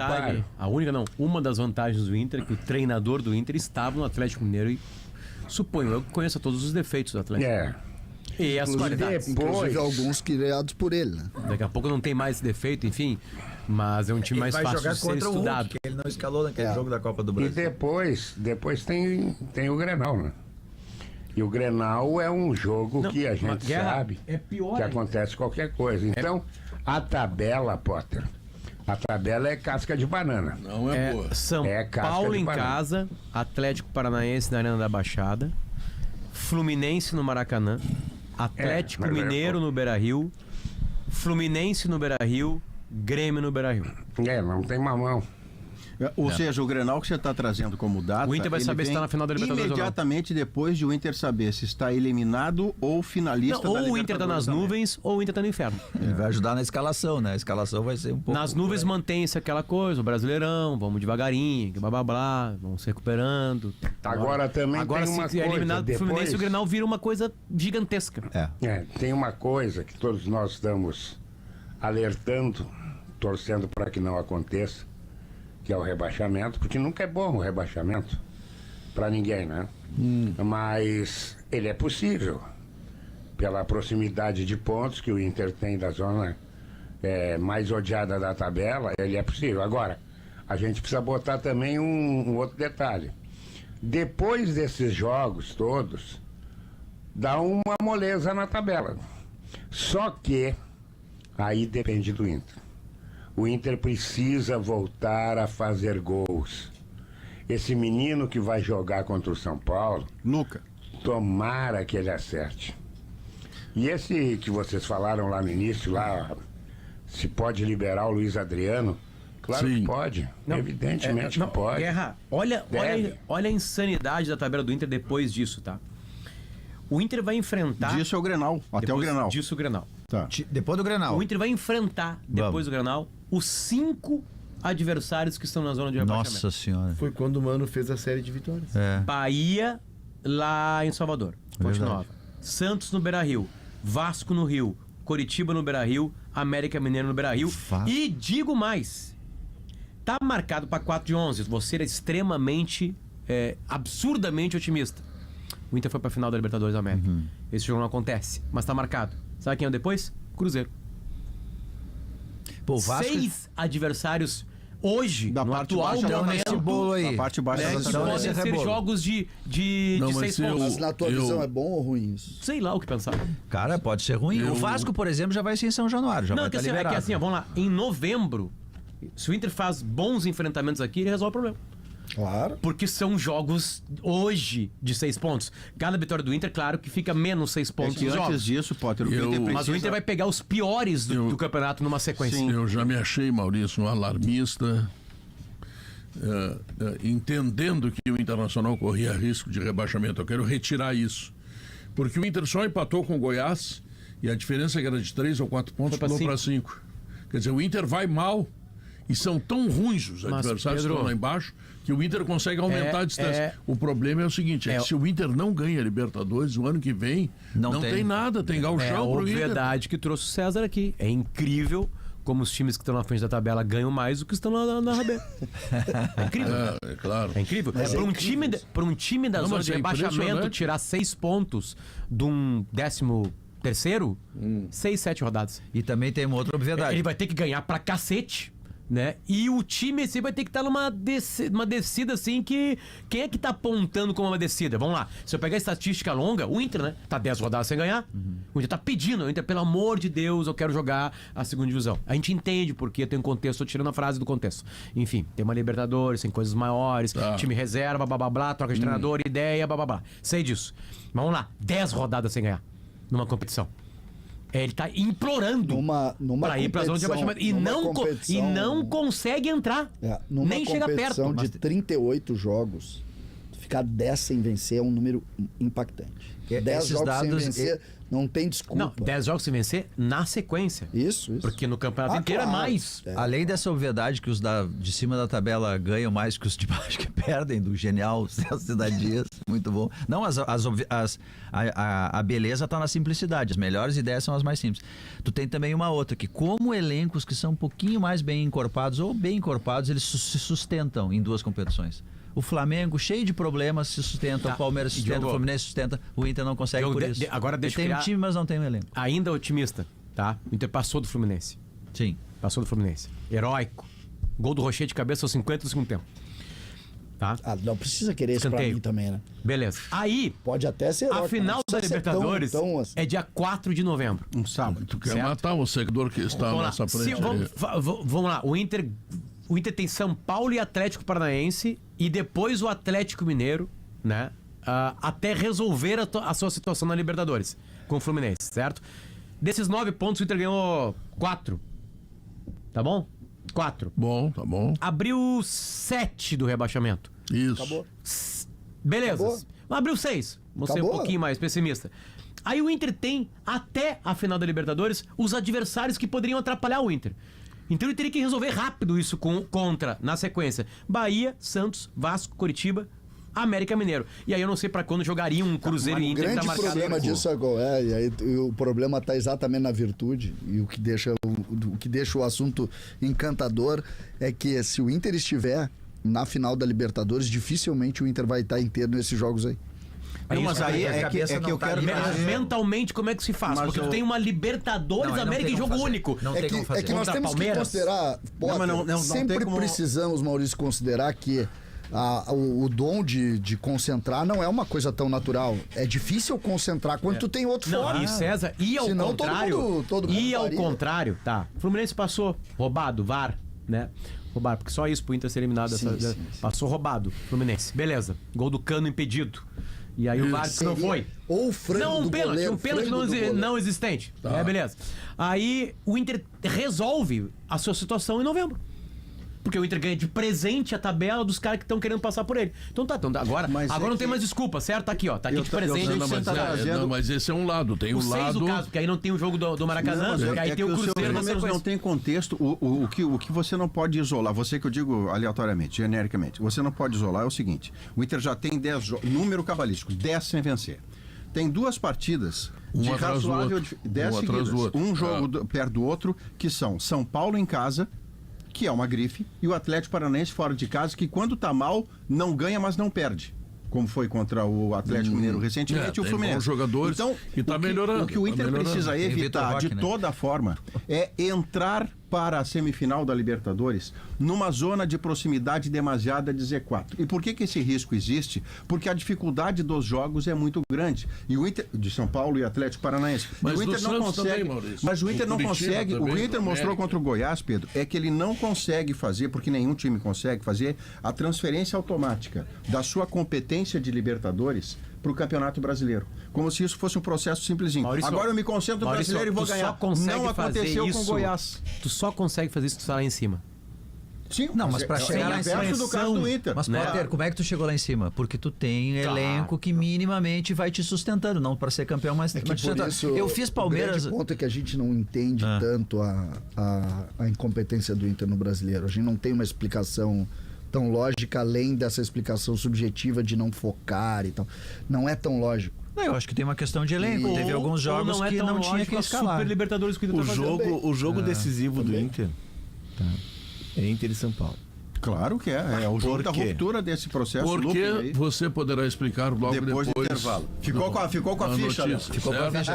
vantagem, uma das vantagens do Inter é que o treinador do Inter estava no Atlético Mineiro e suponho eu que conheça todos os defeitos do Atlético. E as qualidades. Inclusive alguns criados por ele, né? Daqui a pouco não tem mais esse defeito, enfim, mas é um time mais fácil de ser estudado. Hulk, que ele não escalou naquele jogo da Copa do Brasil. E depois tem o Grenal, né? E o Grenal é um jogo que a gente sabe que acontece qualquer coisa. Então, a tabela, Potter, a tabela é casca de banana. Não é boa. São Paulo em casa, Atlético Paranaense na Arena da Baixada, Fluminense no Maracanã, Atlético Mineiro no Beira-Rio, Fluminense no Beira-Rio, Grêmio no Beira-Rio. Não tem mamão. Ou seja, o Grenal que você está trazendo como data... O Inter vai saber se está na final da Libertadores imediatamente depois de o Inter saber se está eliminado ou finalista da Libertadores. Ou o Inter está nas nuvens ou o Inter está no inferno. Ele vai ajudar na escalação, né? A escalação vai ser um pouco... Nas nuvens mantém-se aquela coisa, o Brasileirão, vamos devagarinho, blá blá blá, vamos se recuperando. Agora também tem uma coisa... eliminado do Fluminense, o Grenal vira uma coisa gigantesca. Tem uma coisa que todos nós estamos alertando, torcendo para que não aconteça, que é o rebaixamento, porque nunca é bom o rebaixamento para ninguém, né? Mas ele é possível pela proximidade de pontos que o Inter tem da zona mais odiada da tabela. Ele é possível. Agora, a gente precisa botar também um outro detalhe. Depois desses jogos todos, dá uma moleza na tabela. Só que aí depende do Inter. O Inter precisa voltar a fazer gols. Esse menino que vai jogar contra o São Paulo, Luca, tomara que ele acerte. E esse que vocês falaram lá no início, lá, se pode liberar o Luiz Adriano, claro que pode. Evidentemente que pode. Guerra, olha a insanidade da tabela do Inter depois disso, tá? O Inter vai enfrentar... Disso é o Grenal, até o Grenal. Disso o Grenal. Tá. Depois do Grenal. O Inter vai enfrentar, depois do Grenal, os 5 adversários que estão na zona de rebaixamento. Nossa Senhora. Foi quando o Mano fez a série de vitórias. Bahia, lá em Salvador, Fonte Nova. Santos no Beira-Rio. Vasco no Rio. Coritiba no Beira-Rio. América Mineiro no Beira-Rio. E digo mais, tá marcado para 4/11. Você é extremamente, absurdamente otimista. O Inter foi pra final da Libertadores da América. Esse jogo não acontece, mas tá marcado. Sabe quem é o depois? Cruzeiro. Pô, o Vasco... 6 adversários hoje, da no parte atual baixa momento, nesse bolo aí. Da parte baixa que da tabela. podem ser jogos de 6 pontos. Mas na tua visão é bom ou ruim isso? Sei lá o que pensar. Cara, pode ser ruim. O Vasco, por exemplo, já vai ser em São Januário. Já Não, vai é que, tá assim, liberado. vamos lá, em novembro, se o Inter faz bons enfrentamentos aqui, ele resolve o problema. Claro. Porque são jogos hoje de 6 pontos. Cada vitória do Inter, claro que fica menos 6 pontos. E antes disso, Potter, o Inter precisa... Mas o Inter vai pegar os piores do campeonato numa sequência. Sim. Eu já me achei, Maurício, um alarmista, entendendo que o Internacional corria risco de rebaixamento. Eu quero retirar isso. Porque o Inter só empatou com o Goiás e a diferença que era de 3 ou 4 pontos pulou para 5. Quer dizer, o Inter vai mal e são tão ruins os adversários que estão lá embaixo que o Inter consegue aumentar a distância. O problema é o seguinte, que se o Inter não ganha a Libertadores, o ano que vem não tem nada, tem gauchão pro Inter. É a verdade que trouxe o César aqui. É incrível como os times que estão na frente da tabela ganham mais do que estão na RB. É incrível. É claro. É incrível. Para um time da zona de rebaixamento tirar 6 pontos de um 13º, 6, 7 rodadas. E também tem uma outra obviedade. Ele vai ter que ganhar pra cacete, né? E o time assim vai ter que estar numa descida assim que... Quem é que tá apontando como uma descida? Vamos lá. Se eu pegar a estatística longa, o Inter, né? Tá 10 rodadas sem ganhar. O Inter tá pedindo. O Inter, pelo amor de Deus, eu quero jogar a segunda divisão. A gente entende porque tem um contexto, tô tirando a frase do contexto. Enfim, tem uma Libertadores, tem coisas maiores, time reserva, blá blá blá, troca de treinador, ideia, blá blá blá. Sei disso. Mas vamos lá. 10 rodadas sem ganhar numa competição. Ele tá implorando pra ir pra zona de rebaixamento e não consegue entrar. Nem chega perto. Numa competição de 38 jogos, ficar 10 sem vencer é um número impactante. 10 jogos sem vencer, Não tem desculpa. Não, 10 jogos sem vencer na sequência. Isso. Porque no campeonato inteiro claro. é mais. Além dessa obviedade que os de cima da tabela ganham mais que os de baixo que perdem, do genial Celso da Dias, muito bom. Não, a beleza tá na simplicidade, as melhores ideias são as mais simples. Tu tem também uma outra, que como elencos que são um pouquinho mais bem encorpados ou bem encorpados, eles se sustentam em duas competições. O Flamengo, cheio de problemas, se sustenta, o Palmeiras se sustenta, o Fluminense sustenta, o Inter não consegue por isso. Agora deixa eu Tem criar... um time, mas não tem um elenco. Ainda otimista, tá? O Inter passou do Fluminense. Sim. Passou do Fluminense. Heróico. Gol do Rocher de cabeça aos 50 do segundo tempo. Tá? Não precisa querer isso pra Escanteio. mim também, né? Beleza. Aí, Pode até ser a heróico, final mas não da precisa ser Libertadores tão assim. é dia 4 de novembro. Um sábado. Tu quer Certo. matar o seguidor que está Vamos à lá. nossa frente. Vamos lá. O Inter tem São Paulo e Atlético Paranaense e depois o Atlético Mineiro, né? Até resolver a sua situação na Libertadores com o Fluminense, certo? Desses 9 pontos, o Inter ganhou 4. Tá bom? 4. Bom, tá bom. Abriu 7 do rebaixamento. Isso. Acabou. Beleza. Acabou. Abriu 6. Vou ser um Acabou. pouquinho mais pessimista. Aí o Inter tem, até a final da Libertadores, os adversários que poderiam atrapalhar o Inter. Então ele teria que resolver rápido isso contra, na sequência, Bahia, Santos, Vasco, Coritiba, América Mineiro. E aí eu não sei pra quando jogariam um Cruzeiro e O Inter que grande tá marcado. problema disso sabe qual é? E aí o problema tá exatamente na virtude. E o que deixa o assunto encantador é que se o Inter estiver na final da Libertadores, dificilmente o Inter vai estar inteiro nesses jogos aí. Não, mas aí a é cabeça que não eu tá quero... ali, Mentalmente, como é que se faz? Mas Porque tu eu- tem uma Libertadores Não, aí não América tem em como jogo fazer. único. Não É tem que, como fazer. é que nós Contra temos Palmeiras? que considerar, Potter, mas não sempre tem como- precisamos, Maurício, considerar que o dom de concentrar não é uma coisa tão natural. É difícil concentrar quando tu tem outro Não, fora. e César, e ao Senão contrário, todo mundo e ao faria. contrário, tá. Fluminense passou, roubado, VAR, né? Roubar, porque só isso pro Inter ser eliminado. Sim. Passou roubado, Fluminense. Beleza. Gol do Cano impedido. E aí o VAR disse que não foi. Ou o frango Não, um do pênalti, goleiro, um pênalti frango do goleiro. não existente. É, beleza. Aí o Inter resolve a sua situação em novembro. Porque o Inter ganha de presente a tabela dos caras que estão querendo passar por ele. Então tá, agora Mas não é tem que- mais desculpa, certo? Tá aqui, ó. Tá aqui Eu de tô- eu presente. sei Não, que mas, você tá trazendo- mas esse é um lado. Tem O o 6 lado... do caso, porque aí não tem o jogo do Maracanã, Não, porque aí é tem que o os seus Cruzeiro na números não sequência. tem contexto. O que você não pode isolar, você que eu digo aleatoriamente, genericamente, você não pode isolar é o seguinte: o Inter já tem 10 jogos, número cabalístico, 10 sem vencer. Tem duas partidas de atrás do razoável outro. 10 Um atrás seguidas. do outro. Um jogo É. perto do outro, que são São Paulo em casa, que é uma grife, e o Atlético Paranaense fora de casa, que quando tá mal, não ganha, mas não perde. Como foi contra o Atlético Mineiro recentemente e o tem Fluminense. bons jogadores Então, e tá melhorando, o que o tá Inter melhorando. precisa Tem Vitor evitar Roque, de né? toda forma é entrar para a semifinal da Libertadores numa zona de proximidade demasiada de Z4. E por que esse risco existe? Porque a dificuldade dos jogos é muito grande. E o Inter de São Paulo e Atlético Paranaense. Mas E o do Inter não Santos consegue. também, Maurício. Mas o Inter Do não Curitiba consegue. O que também, o Inter do mostrou América. contra o Goiás, Pedro, é que ele não consegue fazer, porque nenhum time consegue fazer, a transferência automática da sua competência de Libertadores para o Campeonato Brasileiro. Como se isso fosse um processo simplesinho. Maurício, Agora eu me concentro no Maurício, brasileiro e vou tu só ganhar. consegue Não fazer aconteceu com isso- o Goiás. Tu só consegue fazer isso se tu tá lá em cima. Sim, Não, mas pra é chegar o lá em inverso cima- do caso do Inter. Mas, Né? Potter, como é que tu chegou lá em cima? Porque tu tem Claro. elenco que minimamente vai te sustentando, não para ser campeão, mas É que vai te por sustentar. isso, Eu fiz Palmeiras. O grande ponto é que a gente não entende tanto a incompetência do Inter no brasileiro. A gente não tem uma explicação tão lógica além dessa explicação subjetiva de não focar e tal. Não é tão lógico. Não, eu acho que tem uma questão de elenco. Teve alguns jogos que não tinha que a escalar. Super Libertadores que o Inter O tá fazendo. jogo decisivo do Inter é Inter e São Paulo. Claro que é. É o jogo Por da quê? ruptura desse processo. looping Porque aí. você poderá explicar logo Depois do intervalo. Ficou com a ficha, notícia, Léo? Ficou com a certo? ficha.